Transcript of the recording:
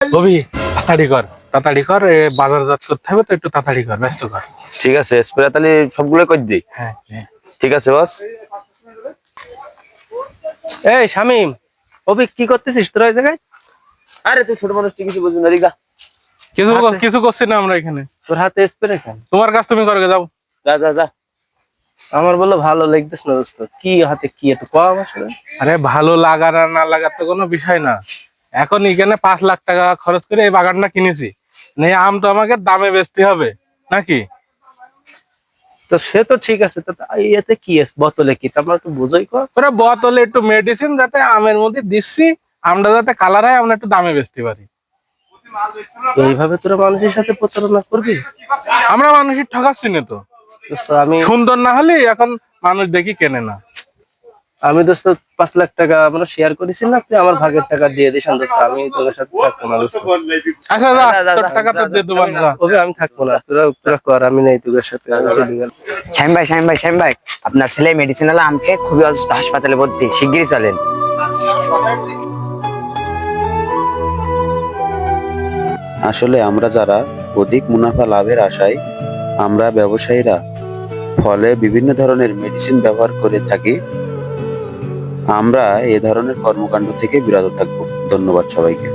ববি, তাড়াতাড়ি কর, তাড়াতাড়ি কর, বাজারজাত করতে হবে তো, একটু তাড়াতাড়ি কর, ব্যস্ত কর। ঠিক আছে, স্প্রে তাহলে সবগুলো করে দিই। হ্যাঁ হ্যাঁ। ঠিক আছে বস। এই শামিম, অভি কি করতেছিস তোরা এই জায়গায়? আরে তুই ছোট মানুষ, ঠিক আছে, বুঝবি না, রিগা। কিছু কিছু করছি না আমরা এখানে। তোর হাতে স্প্রে কেন? তোমার কাজ তুমি করে যাও। যা যা যা। আমার বললো ভালো লাগতেছ না দোস্ত, কি হাতে কি একটু কম আসলে। আরে ভালো লাগার আর না লাগার তো কোনো বিষয় না। এখন এখানে 5 লাখ টাকা খরচ করে এই বাগানটা কিনেছি, নিয়ে আম তো আমাকে দামে বেচতে হবে নাকি? তো সে তো ঠিক আছে, তো এতে কি আছে, বোতলে কি তারপর একটু বুঝাই কর। তোরা বোতলে একটু মেডিসিন যাতে আমের মধ্যে দিচ্ছি, আমটা যাতে কালার হয়, আমরা একটু দামে বেচতে পারি। তো এইভাবে তোরা মানুষের সাথে প্রতারণা করবি? আমরা মানুষের ঠকাচ্ছি না তো। দোস্ত আমি সুন্দর না হলে এখন মানুষ দেখি কেনে না। আমি দোস্ত 5 লাখ টাকা আমরা শেয়ার করেছি না, তুই আমার ভাগের টাকা দিয়ে দিস দোস্ত, আমি তোর সাথে থাকবো না দোস্ত। আচ্ছা যা, তোর টাকা তো দিয়ে দেবো না। ওকে আমি থাকবো না, তোরা তোরা কর, আমি নেই তোদের সাথে, আমি চলে গেলাম। শাহিম ভাই, আপনার ছেলে মেডিসিন আলা আমকে খুবই অসুস্থ, হাসপাতালে ভর্তি, শিগগিরই চলেন। আসলে আমরা যারা অধিক মুনাফা লাভের আশায় আমরা ব্যবসায়ীরা ফলে বিভিন্ন ধরনের মেডিসিন ব্যবহার করে থাকি, আমরা এ ধরনের কর্মকাণ্ড থেকে বিরত থাকবো। ধন্যবাদ সবাইকে।